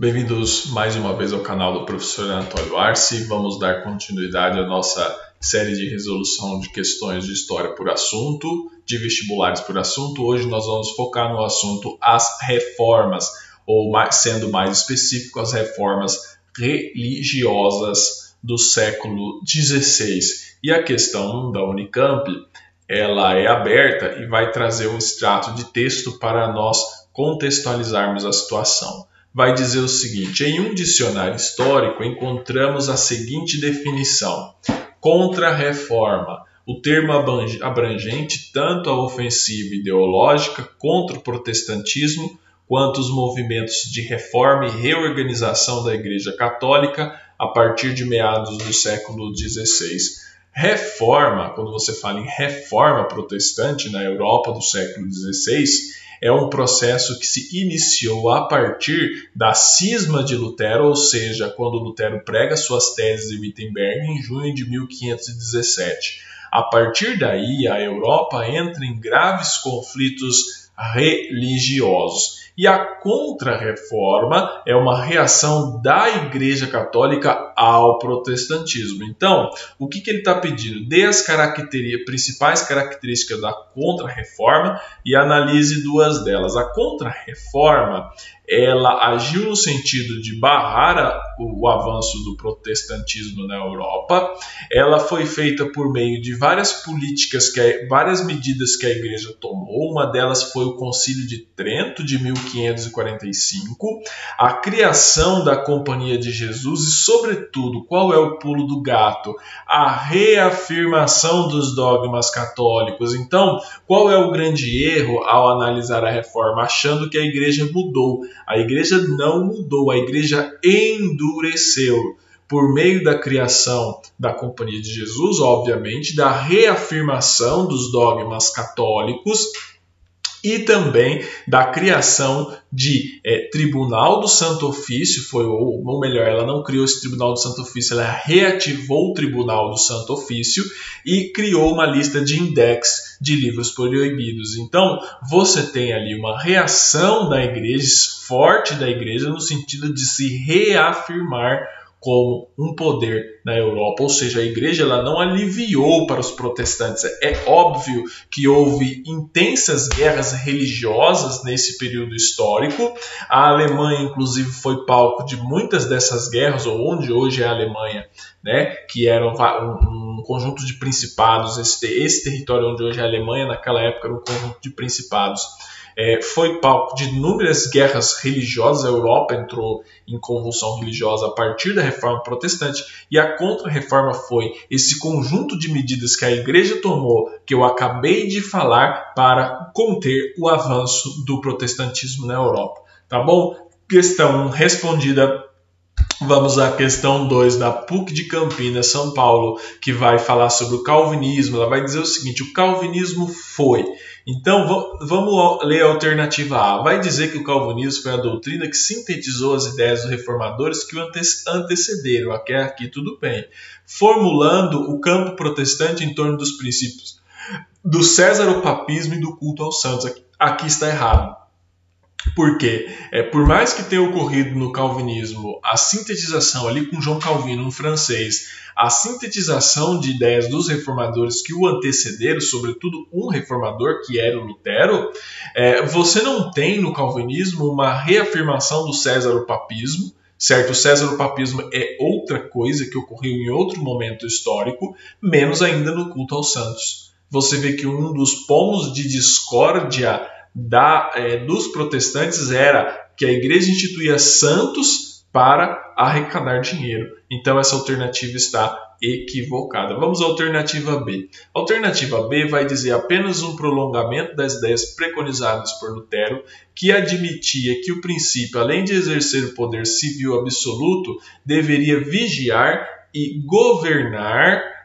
Bem-vindos mais uma vez ao canal do professor Anatólio Arce. Vamos dar continuidade à nossa série de resolução de questões de história por assunto, de vestibulares por assunto. Hoje nós vamos focar no assunto as reformas, ou sendo mais específico, as reformas religiosas do século XVI. E a questão da Unicamp, ela é aberta e vai trazer um extrato de texto para nós contextualizarmos a situação. Vai dizer o seguinte: em um dicionário histórico encontramos a seguinte definição: contra-reforma, o termo abrangente tanto a ofensiva ideológica contra o protestantismo, quanto os movimentos de reforma e reorganização da Igreja Católica a partir de meados do século XVI. Reforma, quando você fala em reforma protestante na Europa do século XVI, é um processo que se iniciou a partir da cisma de Lutero, ou seja, quando Lutero prega suas teses em Wittenberg em junho de 1517. A partir daí, a Europa entra em graves conflitos religiosos. E a Contra-Reforma é uma reação da Igreja Católica ao protestantismo. Então, o que ele está pedindo? Dê as principais características da Contra-Reforma e analise duas delas. A Contra-Reforma, ela agiu no sentido de barrar o avanço do protestantismo na Europa. Ela foi feita por meio de várias várias medidas que a Igreja tomou. Uma delas foi o Concílio de Trento de 1545, a criação da Companhia de Jesus e, sobretudo, qual é o pulo do gato? A reafirmação dos dogmas católicos. Então, qual é o grande erro ao analisar a reforma? Achando que a Igreja mudou. A Igreja não mudou, a Igreja endureceu. Por meio da criação da Companhia de Jesus, obviamente, da reafirmação dos dogmas católicos e também da criação de Tribunal do Santo Ofício, ou melhor, ela não criou esse Tribunal do Santo Ofício, ela reativou o Tribunal do Santo Ofício e criou uma lista de index de livros proibidos. Então, você tem ali uma reação da Igreja, forte da Igreja, no sentido de se reafirmar como um poder na Europa, ou seja, a Igreja ela não aliviou para os protestantes. É óbvio que houve intensas guerras religiosas nesse período histórico. A Alemanha, inclusive, foi palco de muitas dessas guerras, ou onde hoje é a Alemanha, né, que era um conjunto de principados. Esse território onde hoje é a Alemanha, naquela época, era um conjunto de principados. Foi palco de inúmeras guerras religiosas. A Europa entrou em convulsão religiosa a partir da Reforma Protestante, e a Contra-Reforma foi esse conjunto de medidas que a Igreja tomou, que eu acabei de falar, para conter o avanço do protestantismo na Europa. Tá bom? Questão 1 respondida. Vamos à questão 2 da PUC de Campinas, São Paulo, que vai falar sobre o calvinismo. Ela vai dizer o seguinte: o calvinismo foi... Então, vamos ler a alternativa A. Vai dizer que o calvinismo foi a doutrina que sintetizou as ideias dos reformadores que o antecederam. Até aqui tudo bem. Formulando o campo protestante em torno dos princípios do césaropapismo e do culto aos santos. Aqui está errado. Por quê? Por mais que tenha ocorrido no calvinismo a sintetização ali com João Calvino, um francês, a sintetização de ideias dos reformadores que o antecederam, sobretudo um reformador que era o Lutero, você não tem no calvinismo uma reafirmação do césaropapismo, certo? O césaropapismo é outra coisa que ocorreu em outro momento histórico, menos ainda no culto aos santos. Você vê que um dos pomos de discórdia dos protestantes era que a Igreja instituía santos para arrecadar dinheiro. Então essa alternativa está equivocada. Vamos à alternativa B. A alternativa B vai dizer apenas um prolongamento das ideias preconizadas por Lutero, que admitia que o princípio, além de exercer o poder civil absoluto, deveria vigiar e governar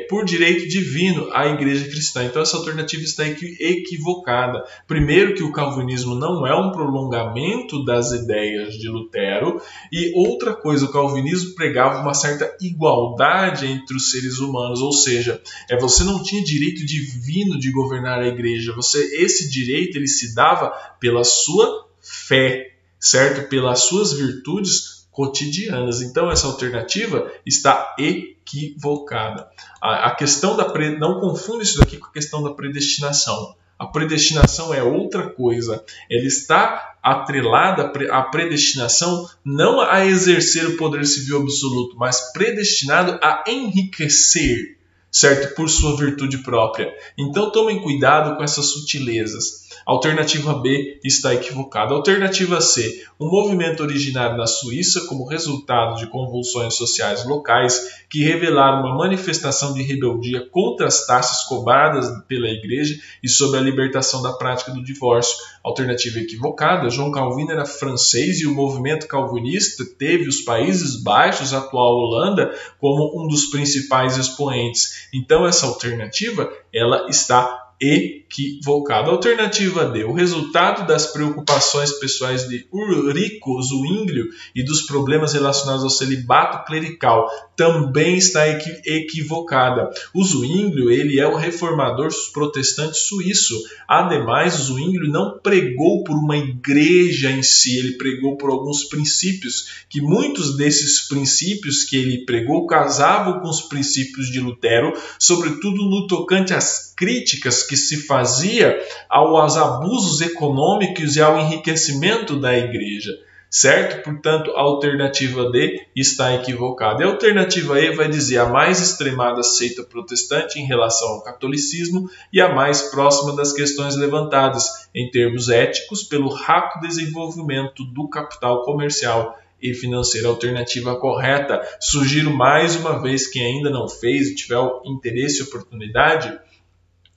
por direito divino a Igreja cristã. Então essa alternativa está equivocada. Primeiro, que o calvinismo não é um prolongamento das ideias de Lutero, e outra coisa, o calvinismo pregava uma certa igualdade entre os seres humanos, ou seja, você não tinha direito divino de governar a Igreja. Esse direito ele se dava pela sua fé, certo? Pelas suas virtudes cotidianas. Então essa alternativa está equivocada. A questão não confunda isso daqui com a questão da predestinação. A predestinação é outra coisa. Ela está atrelada à predestinação não a exercer o poder civil absoluto, mas predestinado a enriquecer, certo? Por sua virtude própria. Então tomem cuidado com essas sutilezas. Alternativa B está equivocada. Alternativa C. Um movimento originário na Suíça como resultado de convulsões sociais locais que revelaram uma manifestação de rebeldia contra as taxas cobradas pela Igreja e sobre a libertação da prática do divórcio. Alternativa equivocada. João Calvino era francês e o movimento calvinista teve os Países Baixos, a atual Holanda, como um dos principais expoentes. Então essa alternativa ela está equivocada. Alternativa D. O resultado das preocupações pessoais de Ulrico Zwinglio e dos problemas relacionados ao celibato clerical também está equivocada. O Zwinglio, ele é o reformador protestante suíço. Ademais, o Zwinglio não pregou por uma igreja em si, ele pregou por alguns princípios, que muitos desses princípios que ele pregou casavam com os princípios de Lutero, sobretudo no tocante às críticas que se fazia aos abusos econômicos e ao enriquecimento da igreja, certo? Portanto, a alternativa D está equivocada. E a alternativa E vai dizer a mais extremada seita protestante em relação ao catolicismo e a mais próxima das questões levantadas, em termos éticos, pelo rápido desenvolvimento do capital comercial e financeira. Alternativa correta. Sugiro mais uma vez, quem ainda não fez e tiver interesse e oportunidade,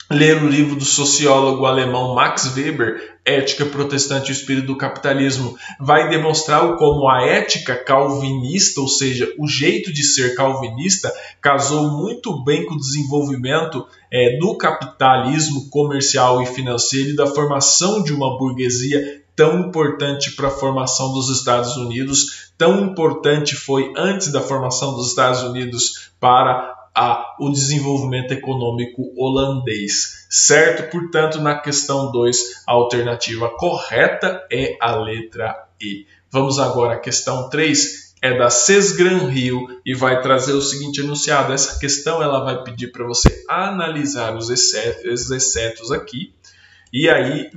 ler o livro do sociólogo alemão Max Weber, Ética Protestante e o Espírito do Capitalismo. Vai demonstrar como a ética calvinista, ou seja, o jeito de ser calvinista, casou muito bem com o desenvolvimento do capitalismo comercial e financeiro e da formação de uma burguesia tão importante para a formação dos Estados Unidos, tão importante foi antes da formação dos Estados Unidos para o desenvolvimento econômico holandês, certo? Portanto, na questão 2, a alternativa correta é a letra E. Vamos agora à questão 3, é da Cesgran Rio e vai trazer o seguinte enunciado. Essa questão ela vai pedir para você analisar os excetos aqui, e aí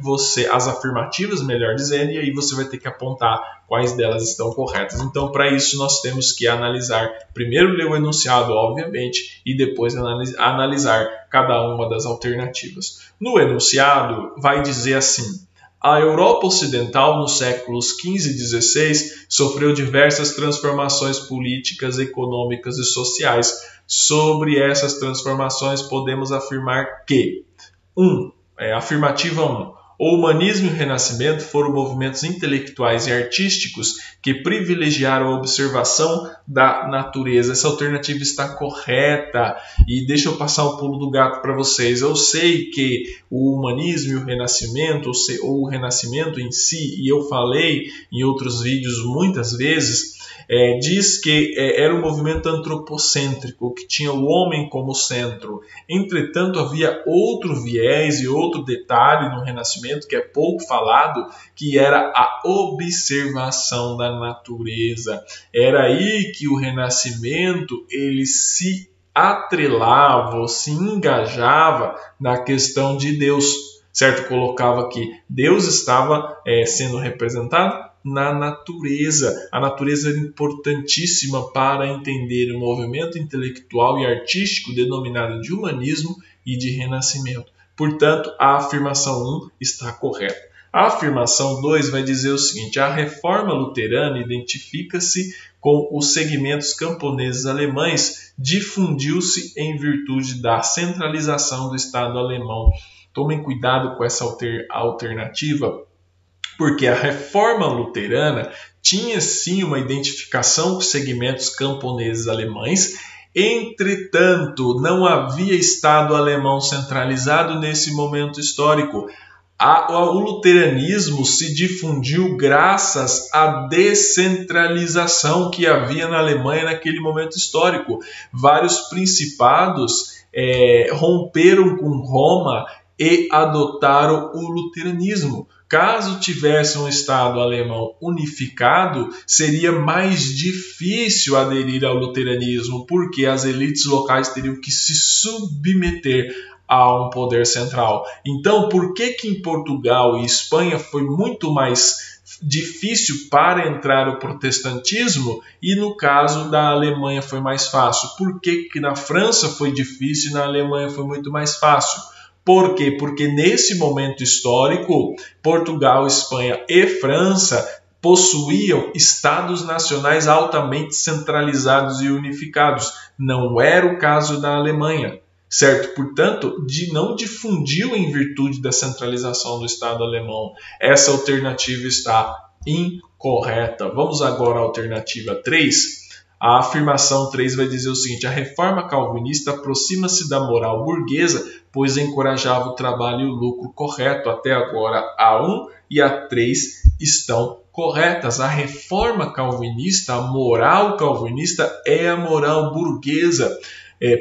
as afirmativas, melhor dizendo, e aí você vai ter que apontar quais delas estão corretas. Então, para isso, nós temos que analisar, primeiro ler o enunciado, obviamente, e depois analisar cada uma das alternativas. No enunciado, vai dizer assim: a Europa Ocidental, nos séculos XV e XVI, sofreu diversas transformações políticas, econômicas e sociais. Sobre essas transformações, podemos afirmar que afirmativa 1. O humanismo e o renascimento foram movimentos intelectuais e artísticos que privilegiaram a observação da natureza. Essa alternativa está correta. E deixa eu passar o pulo do gato para vocês. Eu sei que o humanismo e o renascimento, ou o renascimento em si, e eu falei em outros vídeos muitas vezes, diz que era um movimento antropocêntrico, que tinha o homem como centro. Entretanto, havia outro viés e outro detalhe no Renascimento, que é pouco falado, que era a observação da natureza. Era aí que o Renascimento ele se atrelava, ou se engajava na questão de Deus, certo? Colocava que Deus estava sendo representado na natureza. A natureza era importantíssima para entender o movimento intelectual e artístico denominado de humanismo e de renascimento. Portanto, a afirmação 1 está correta. A afirmação 2 vai dizer o seguinte: a reforma luterana identifica-se com os segmentos camponeses alemães, difundiu-se em virtude da centralização do Estado alemão. Tomem cuidado com essa alternativa, porque a reforma luterana tinha sim uma identificação com segmentos camponeses alemães, entretanto, não havia Estado alemão centralizado nesse momento histórico. O luteranismo se difundiu graças à descentralização que havia na Alemanha naquele momento histórico. Vários principados romperam com Roma e adotaram o luteranismo. Caso tivesse um Estado alemão unificado, seria mais difícil aderir ao luteranismo, porque as elites locais teriam que se submeter a um poder central. Então, por que em Portugal e Espanha foi muito mais difícil para entrar o protestantismo e no caso da Alemanha foi mais fácil? Por que na França foi difícil e na Alemanha foi muito mais fácil? Por quê? Porque nesse momento histórico, Portugal, Espanha e França possuíam estados nacionais altamente centralizados e unificados. Não era o caso da Alemanha, certo? Portanto, não difundiu em virtude da centralização do Estado alemão. Essa alternativa está incorreta. Vamos agora à alternativa 3. A afirmação 3 vai dizer o seguinte: a reforma calvinista aproxima-se da moral burguesa, pois encorajava o trabalho e o lucro. Correto. Até agora a 1 e a 3 estão corretas. A reforma calvinista, a moral calvinista é a moral burguesa.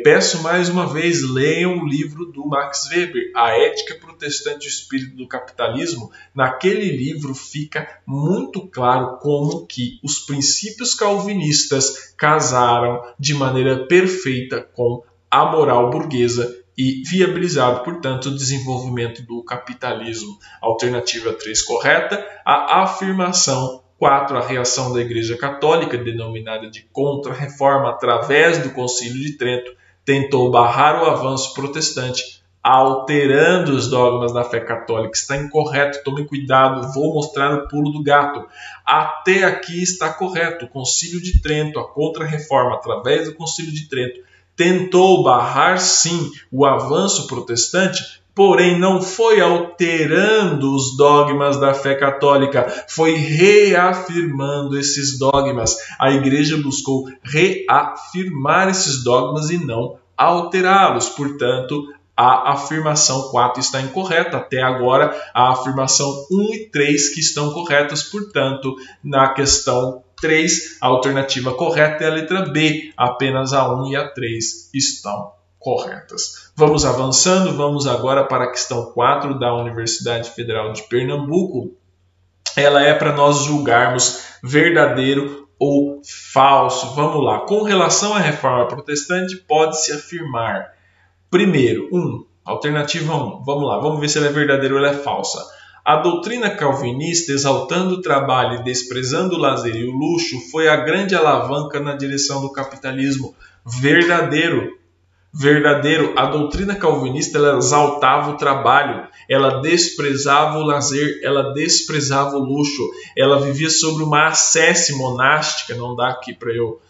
Peço mais uma vez, leiam o livro do Max Weber, A Ética Protestante e o Espírito do Capitalismo. Naquele livro fica muito claro como que os princípios calvinistas casaram de maneira perfeita com a moral burguesa e viabilizado, portanto, o desenvolvimento do capitalismo. Alternativa 3 correta. A afirmação 4. A reação da Igreja Católica, denominada de Contra-Reforma, através do Concílio de Trento, tentou barrar o avanço protestante, alterando os dogmas da fé católica. Está incorreto, tome cuidado, vou mostrar o pulo do gato. Até aqui está correto. O Concílio de Trento, a Contra-Reforma, através do Concílio de Trento, tentou barrar, sim, o avanço protestante, porém não foi alterando os dogmas da fé católica, foi reafirmando esses dogmas. A igreja buscou reafirmar esses dogmas e não alterá-los. Portanto, a afirmação 4 está incorreta. Até agora, a afirmação 1 e 3 que estão corretas. Portanto, na questão 3, a alternativa correta é a letra B. Apenas a 1 e a 3 estão corretas. Vamos avançando, vamos agora para a questão 4 da Universidade Federal de Pernambuco. Ela é para nós julgarmos verdadeiro ou falso. Vamos lá. Com relação à reforma protestante, pode-se afirmar, primeiro, alternativa 1. Vamos lá, vamos ver se ela é verdadeira ou ela é falsa. A doutrina calvinista, exaltando o trabalho e desprezando o lazer e o luxo, foi a grande alavanca na direção do capitalismo. Verdadeiro. Verdadeiro. A doutrina calvinista ela exaltava o trabalho, ela desprezava o lazer, ela desprezava o luxo, ela vivia sobre uma ascese monástica. Não dá aqui para eu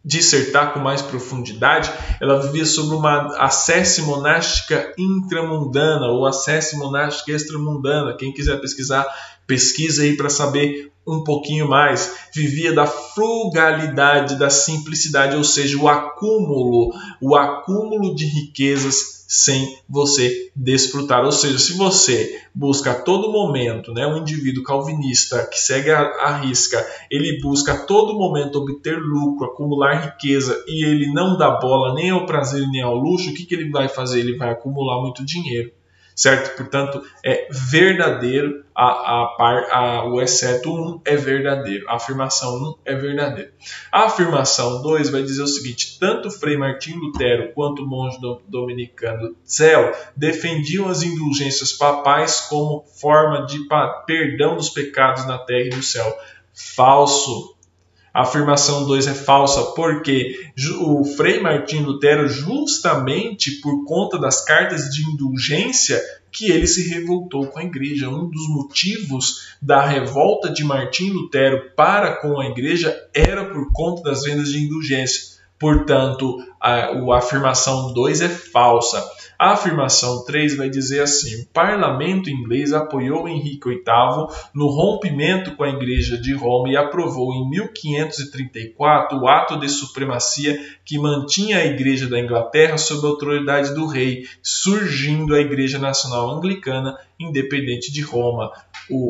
dissertar com mais profundidade. Ela vivia sobre uma ascese monástica intramundana ou ascese monástica extramundana. Quem quiser pesquisar, pesquisa aí para saber um pouquinho mais. Vivia da frugalidade, da simplicidade, ou seja, o acúmulo de riquezas sem você desfrutar. Ou seja, se você busca a todo momento, um indivíduo calvinista que segue a risca, ele busca a todo momento obter lucro, acumular riqueza, e ele não dá bola nem ao prazer nem ao luxo, o que ele vai fazer? Ele vai acumular muito dinheiro. Certo? Portanto, é verdadeiro, o exceto 1 é verdadeiro, a afirmação 1 é verdadeira. A afirmação 2 vai dizer o seguinte: tanto Frei Martim Lutero quanto o monge dominicano Zell defendiam as indulgências papais como forma de perdão dos pecados na terra e no céu. Falso. A afirmação 2 é falsa, porque o Frei Martim Lutero, justamente por conta das cartas de indulgência, que ele se revoltou com a igreja. Um dos motivos da revolta de Martim Lutero para com a igreja era por conta das vendas de indulgência. Portanto, a afirmação 2 é falsa. A afirmação 3 vai dizer assim: o parlamento inglês apoiou Henrique VIII no rompimento com a Igreja de Roma e aprovou em 1534 o ato de supremacia que mantinha a Igreja da Inglaterra sob a autoridade do rei, surgindo a Igreja Nacional Anglicana Independente de Roma.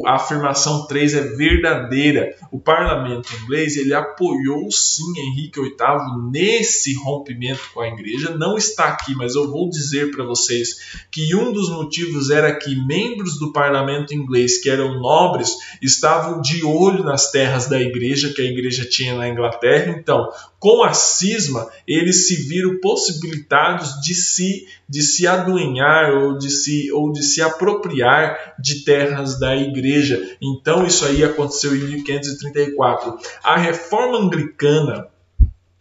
a afirmação 3 é verdadeira. O parlamento inglês ele apoiou sim Henrique VIII nesse rompimento com a igreja. Não está aqui, mas eu vou dizer para vocês que um dos motivos era que membros do parlamento inglês, que eram nobres, estavam de olho nas terras da igreja, que a igreja tinha na Inglaterra. Então, com a cisma, eles se viram possibilitados de se aduenhar ou de se apropriar de terras da igreja. Então, isso aí aconteceu em 1534. A reforma anglicana,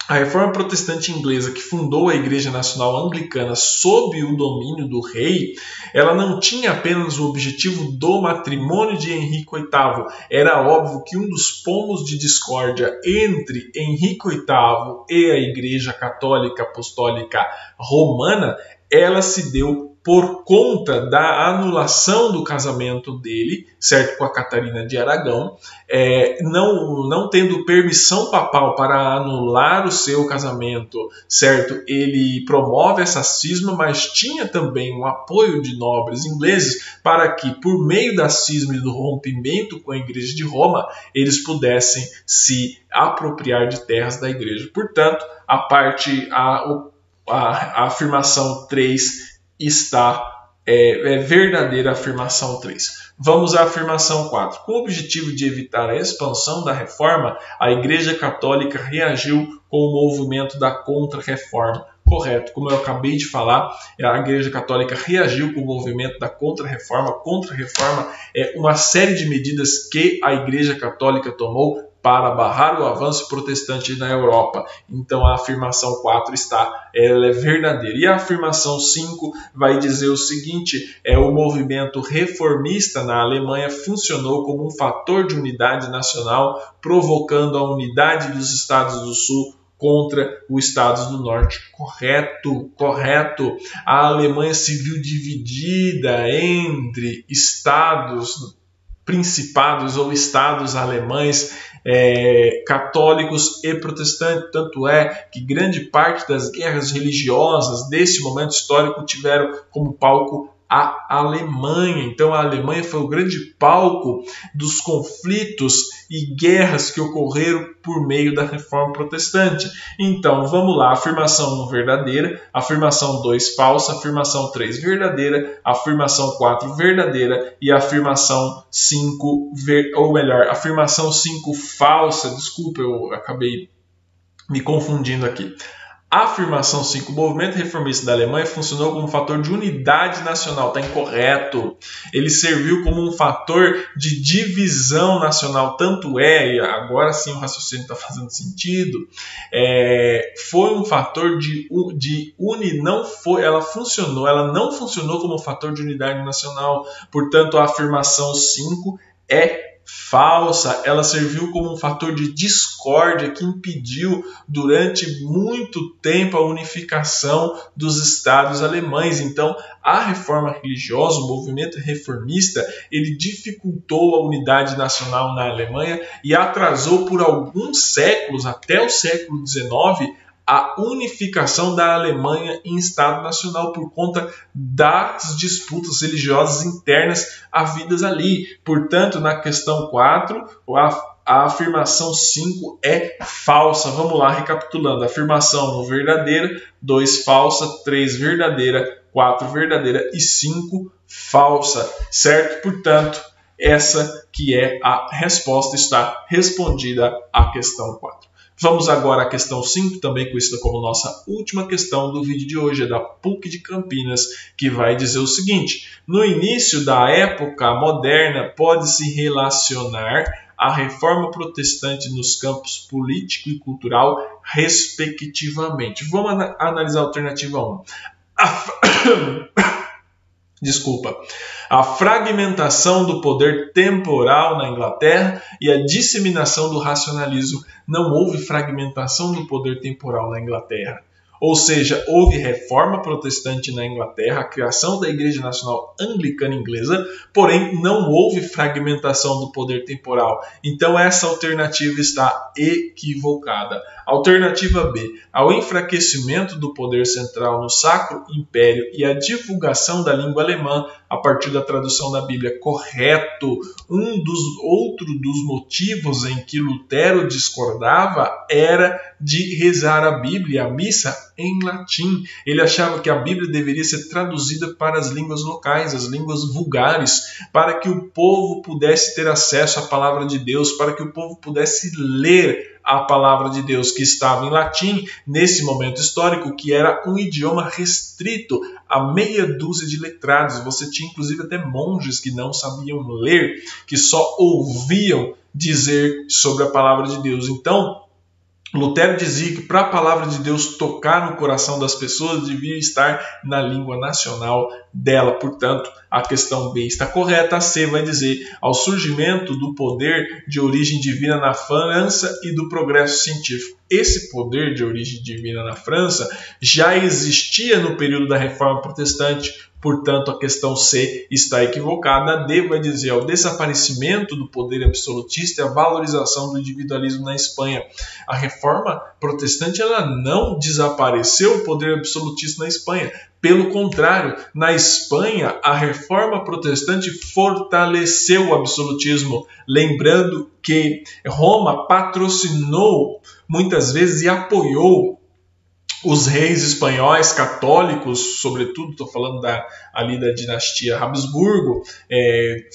a reforma protestante inglesa, que fundou a Igreja Nacional Anglicana sob o domínio do rei, ela não tinha apenas o objetivo do matrimônio de Henrique VIII. Era óbvio que um dos pomos de discórdia entre Henrique VIII e a Igreja Católica Apostólica Romana, ela se deu por conta da anulação do casamento dele, certo, com a Catarina de Aragão, não tendo permissão papal para anular o seu casamento, certo, ele promove essa cisma, mas tinha também um apoio de nobres ingleses para que, por meio da cisma e do rompimento com a Igreja de Roma, eles pudessem se apropriar de terras da Igreja. Portanto, a afirmação 3 é verdadeira a afirmação 3. Vamos à afirmação 4. Com o objetivo de evitar a expansão da reforma, a Igreja Católica reagiu com o movimento da Contra-Reforma. Correto, como eu acabei de falar, a Igreja Católica reagiu com o movimento da Contra-Reforma. Contra-Reforma é uma série de medidas que a Igreja Católica tomou para barrar o avanço protestante na Europa. Então a afirmação 4 ela é verdadeira. E a afirmação 5 vai dizer o seguinte: o movimento reformista na Alemanha funcionou como um fator de unidade nacional, provocando a unidade dos Estados do Sul contra os Estados do Norte. Correto. A Alemanha se viu dividida entre estados, principados ou estados alemães, católicos e protestantes. Tanto é que grande parte das guerras religiosas desse momento histórico tiveram como palco a Alemanha. Então a Alemanha foi o grande palco dos conflitos e guerras que ocorreram por meio da reforma protestante. Então vamos lá, afirmação 1 verdadeira, afirmação 2 falsa, afirmação 3 verdadeira, afirmação 4 verdadeira e afirmação 5, afirmação 5 falsa. Desculpa, eu acabei me confundindo aqui. A afirmação 5, o movimento reformista da Alemanha funcionou como um fator de unidade nacional. Está incorreto. Ele serviu como um fator de divisão nacional. Tanto e agora sim o raciocínio está fazendo sentido, foi um fator ela não funcionou como um fator de unidade nacional. Portanto, a afirmação 5 é falsa. Ela serviu como um fator de discórdia que impediu durante muito tempo a unificação dos estados alemães. Então, a reforma religiosa, o movimento reformista, ele dificultou a unidade nacional na Alemanha e atrasou por alguns séculos, até o século XIX, a unificação da Alemanha em Estado Nacional por conta das disputas religiosas internas havidas ali. Portanto, na questão 4, a afirmação 5 é falsa. Vamos lá, recapitulando. Afirmação 1 verdadeira, 2 falsa, 3 verdadeira, 4 verdadeira e 5 falsa. Certo? Portanto, essa que é a resposta, está respondida à questão 4. Vamos agora à questão 5, também conhecida como nossa última questão do vídeo de hoje, é da PUC de Campinas, que vai dizer o seguinte: no início da época moderna, pode-se relacionar a reforma protestante nos campos político e cultural, respectivamente. Vamos analisar a alternativa 1. A fragmentação do poder temporal na Inglaterra e a disseminação do racionalismo. Não houve fragmentação do poder temporal na Inglaterra. Ou seja, houve reforma protestante na Inglaterra, a criação da Igreja Nacional Anglicana Inglesa, porém não houve fragmentação do poder temporal. Então essa alternativa está equivocada. Alternativa B, ao enfraquecimento do poder central no Sacro Império e a divulgação da língua alemã, a partir da tradução da Bíblia, correto. Outro dos motivos em que Lutero discordava era de rezar a Bíblia, a missa, em latim. Ele achava que a Bíblia deveria ser traduzida para as línguas locais, as línguas vulgares, para que o povo pudesse ter acesso à palavra de Deus, para que o povo pudesse ler a palavra de Deus, que estava em latim nesse momento histórico, que era um idioma restrito a meia dúzia de letrados. Você tinha inclusive até monges que não sabiam ler, que só ouviam dizer sobre a palavra de Deus. Então, Lutero dizia que para a palavra de Deus tocar no coração das pessoas devia estar na língua nacional dela. Portanto, a questão B está correta. A C vai dizer ao surgimento do poder de origem divina na França e do progresso científico. Esse poder de origem divina na França já existia no período da Reforma Protestante. Portanto, a questão C está equivocada. A D vai dizer ao desaparecimento do poder absolutista e a valorização do individualismo na Espanha. A Reforma Protestante ela não desapareceu o poder absolutista na Espanha. Pelo contrário, na Espanha, a Reforma Protestante fortaleceu o absolutismo. Lembrando que Roma patrocinou muitas vezes e apoiou os reis espanhóis católicos, sobretudo, estou falando ali da dinastia Habsburgo,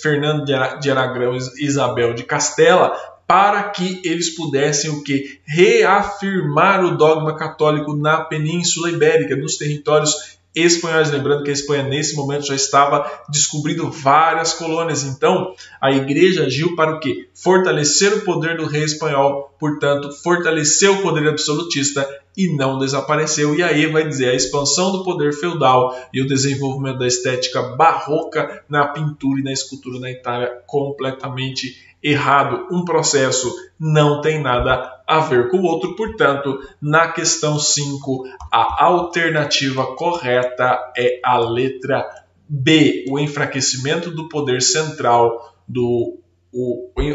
Fernando de Aragão e Isabel de Castela, para que eles pudessem o quê? Reafirmar o dogma católico na Península Ibérica, nos territórios espanhóis. Lembrando que a Espanha nesse momento já estava descobrindo várias colônias. Então, a igreja agiu para o quê? Fortalecer o poder do rei espanhol, portanto, fortaleceu o poder absolutista e não desapareceu. E aí vai dizer a expansão do poder feudal e o desenvolvimento da estética barroca na pintura e na escultura na Itália, completamente errado. Um processo não tem nada a ver com o outro. Portanto, na questão 5, a alternativa correta é a letra B, o enfraquecimento do poder central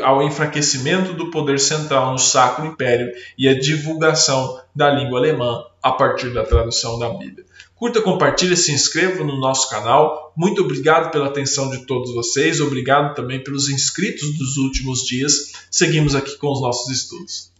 ao enfraquecimento do poder central no Sacro Império e a divulgação da língua alemã a partir da tradução da Bíblia. Curta, compartilhe, se inscreva no nosso canal. Muito obrigado pela atenção de todos vocês. Obrigado também pelos inscritos dos últimos dias. Seguimos aqui com os nossos estudos.